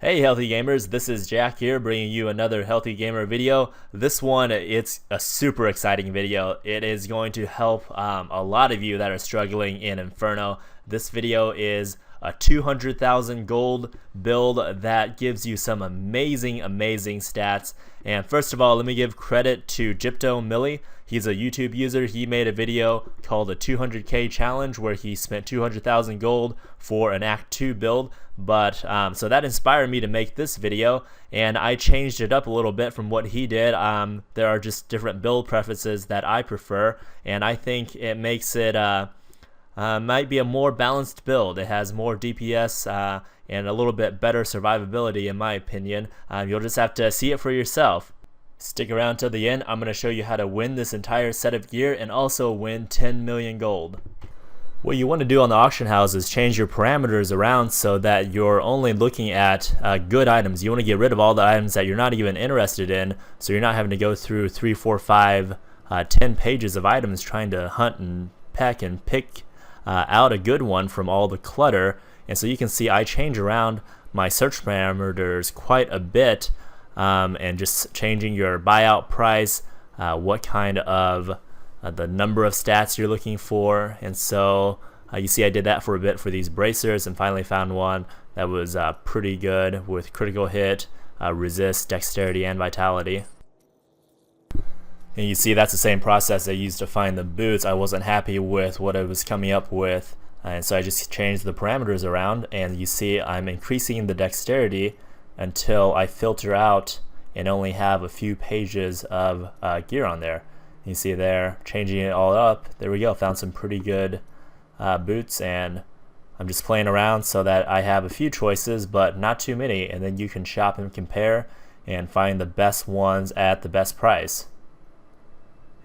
Hey healthy gamers, this is Jack here bringing you another Healthy Gamer video. This one, it's a super exciting video. It is going to help a lot of you that are struggling in Inferno. This video is a 200,000 gold build that gives you some amazing stats. And first of all, let me give credit to Gypto Millie. He's a YouTube user. He made a video called a 200k challenge where he spent 200,000 gold for an Act 2 build. But so that inspired me to make this video, and I changed it up a little bit from what he did. There are just different build preferences that I prefer, and I think it makes it might be a more balanced build. It has more DPS and a little bit better survivability in my opinion. You'll just have to see it for yourself. Stick around till the end. I'm going to show you how to win this entire set of gear and also win 10 million gold. What you want to do on the auction house is change your parameters around so that you're only looking at good items. You want to get rid of all the items that you're not even interested in, so you're not having to go through 3, 4, 5, 10 pages of items trying to hunt and peck and pick out a good one from all the clutter. And so you can see I change around my search parameters quite a bit, and just changing your buyout price, what kind of the number of stats you're looking for. And so you see I did that for a bit for these bracers and finally found one that was pretty good with critical hit, resist, dexterity, and vitality. And you see that's the same process I used to find the boots. I wasn't happy with what I was coming up with, and so I just changed the parameters around, and you see I'm increasing the dexterity until I filter out and only have a few pages of gear on there. You see there, changing it all up. There we go, found some pretty good boots, and I'm just playing around so that I have a few choices but not too many, and then you can shop and compare and find the best ones at the best price.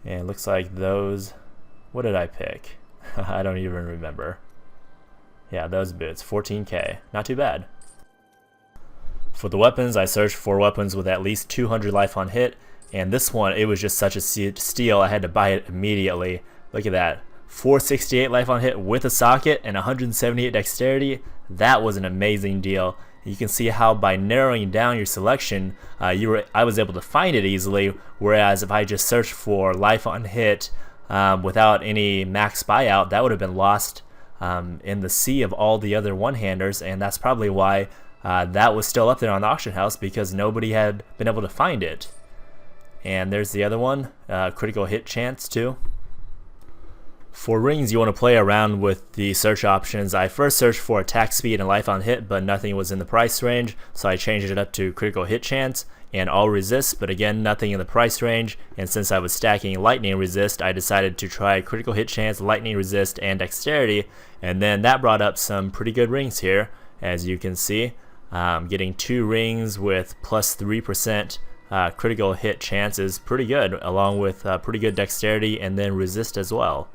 And it looks like those, what did I pick? I don't even remember. Yeah, those boots, 14k, not too bad. For the weapons, I searched for weapons with at least 200 life on hit. And this one, it was just such a steal, I had to buy it immediately. Look at that, 468 life on hit with a socket and 178 dexterity. That was an amazing deal. You can see how by narrowing down your selection, I was able to find it easily, whereas if I just searched for life on hit without any max buyout, that would have been lost in the sea of all the other one-handers, and that's probably why that was still up there on the auction house, because nobody had been able to find it. And there's the other one, critical hit chance too. For rings, you want to play around with the search options. I first searched for attack speed and life on hit, but nothing was in the price range, so I changed it up to critical hit chance and all resist, but again nothing in the price range. And since I was stacking lightning resist, I decided to try critical hit chance, lightning resist, and dexterity, and then that brought up some pretty good rings here. As you can see, getting 2 rings with plus 3% critical hit chance is pretty good, along with pretty good dexterity and then resist as well.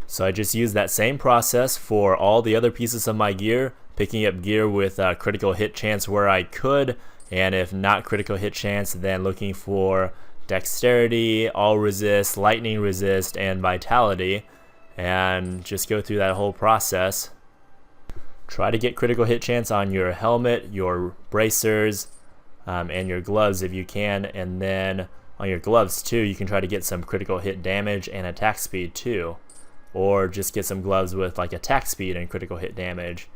So I just used that same process for all the other pieces of my gear, picking up gear with critical hit chance where I could, and if not critical hit chance, then looking for dexterity, all resist, lightning resist, and vitality, and just go through that whole process. Try to get critical hit chance on your helmet, your bracers, and your gloves if you can, and then on your gloves too you can try to get some critical hit damage and attack speed too, or just get some gloves with like attack speed and critical hit damage.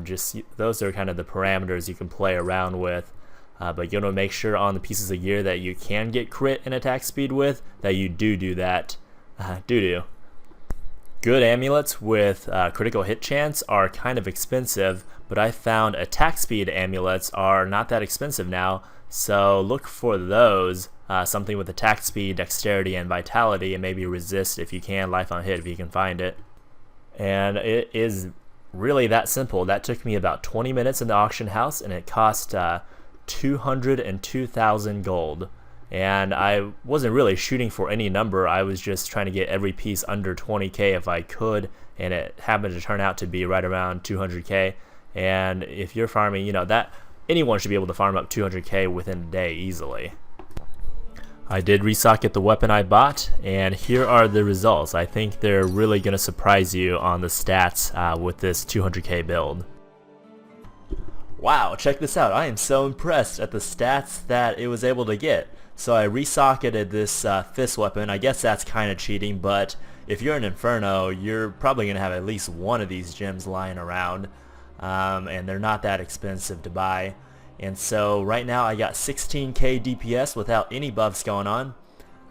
Just those are kind of the parameters you can play around with, but you want to make sure on the pieces of gear that you can get crit and attack speed with, that you do that. Good amulets with critical hit chance are kind of expensive, but I found attack speed amulets are not that expensive now, so look for those. Something with attack speed, dexterity, and vitality, and maybe resist if you can, life on hit if you can find it. And it is really that simple. That took me about 20 minutes in the auction house, and it cost 202,000 gold. And I wasn't really shooting for any number, I was just trying to get every piece under 20k if I could, and it happened to turn out to be right around 200k. And if you're farming, you know, that anyone should be able to farm up 200k within a day easily. I did resocket the weapon I bought, and here are the results. I think they're really going to surprise you on the stats with this 200k build. Wow, check this out. I am so impressed at the stats that it was able to get. So I resocketed this fist weapon. I guess that's kind of cheating, but if you're an Inferno, you're probably going to have at least one of these gems lying around, and they're not that expensive to buy. And so right now I got 16k DPS without any buffs going on.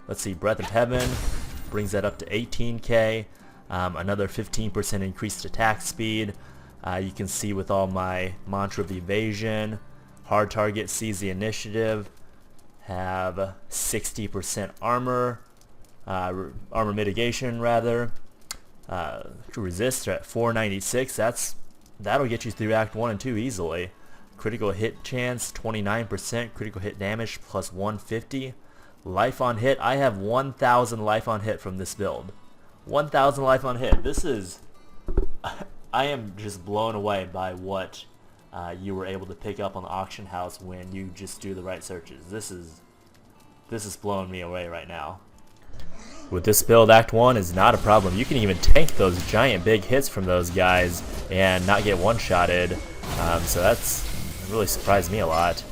Let's see, Breath of Heaven brings that up to 18k, another 15% increased attack speed. You can see with all my Mantra of Evasion, hard target seize the initiative, have 60% armor, armor mitigation rather, resist at 496. That'll get you through Act 1 and 2 easily. Critical hit chance 29%, critical hit damage plus 150. Life on hit, I have 1000 life on hit from this build. 1000 life on hit. This is, I am just blown away by what you were able to pick up on the auction house when you just do the right searches. This is blowing me away right now. With this build, Act 1 is not a problem. You can even tank those giant big hits from those guys and not get one-shotted. So that's really surprised me a lot.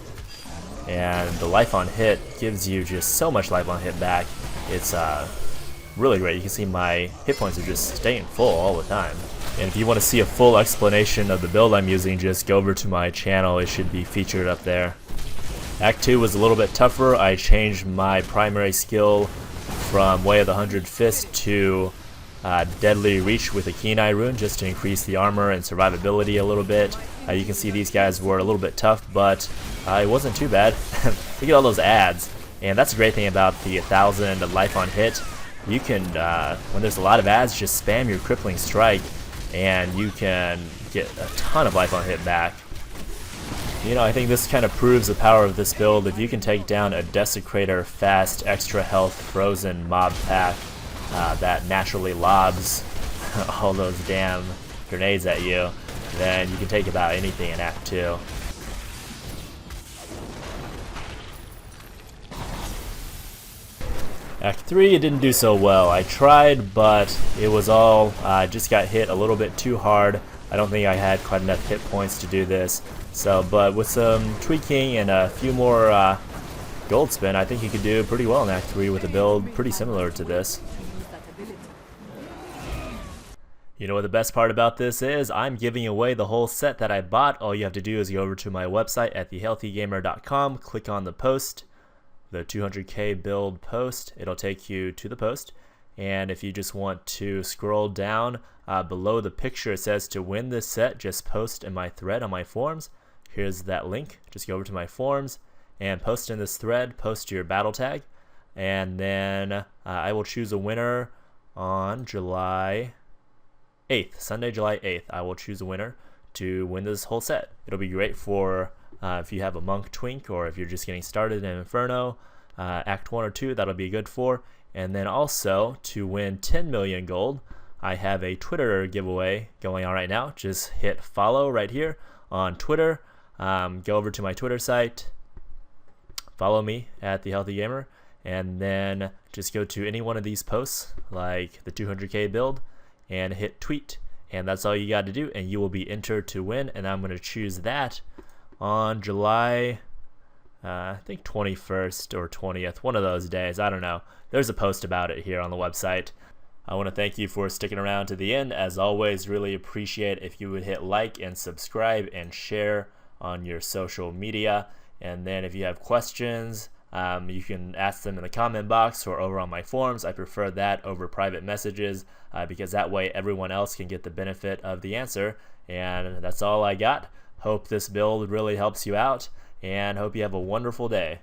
And the life on hit gives you just so much life on hit back. It's really great. You can see my hit points are just staying full all the time. And if you want to see a full explanation of the build I'm using, just go over to my channel. It should be featured up there. Act 2 was a little bit tougher. I changed my primary skill from Way of the 100 Fist to Deadly Reach with a Keen Eye rune just to increase the armor and survivability a little bit. You can see these guys were a little bit tough, but it wasn't too bad. Look at all those ads. And that's a great thing about the 1000 life on hit. You can, when there's a lot of ads, just spam your Crippling Strike and you can get a ton of life on hit back. You know, I think this kind of proves the power of this build. If you can take down a Desecrator fast, extra health, frozen mob pack that naturally lobs all those damn grenades at you, then you can take about anything in Act 2. Act 3, it didn't do so well. I tried, but it was all, just got hit a little bit too hard. I don't think I had quite enough hit points to do this. So, but with some tweaking and a few more gold spin, I think you could do pretty well in Act 3 with a build pretty similar to this. You know what the best part about this is? I'm giving away the whole set that I bought. All you have to do is go over to my website at thehealthygamer.com, click on the post, the 200k build post. It'll take you to the post. And if you just want to scroll down below the picture, it says to win this set, just post in my thread on my forums. Here's that link. Just go over to my forums and post in this thread, post your battle tag, and then I will choose a winner on July 8th, Sunday, July 8th. I will choose a winner to win this whole set. It'll be great for if you have a Monk Twink or if you're just getting started in Inferno, Act 1 or 2, that'll be good for. And then also to win 10 million gold, I have a Twitter giveaway going on right now. Just hit follow right here on Twitter. Go over to my Twitter site, follow me at The Healthy Gamer, and then just go to any one of these posts, like the 200k build, and hit tweet. And that's all you got to do, and you will be entered to win. And I'm going to choose that on July, I think 21st or 20th, one of those days. I don't know. There's a post about it here on the website. I want to thank you for sticking around to the end. As always, really appreciate if you would hit like and subscribe and share on your social media. And then if you have questions, you can ask them in the comment box or over on my forums. I prefer that over private messages because that way everyone else can get the benefit of the answer. And that's all I got. Hope this build really helps you out, and hope you have a wonderful day.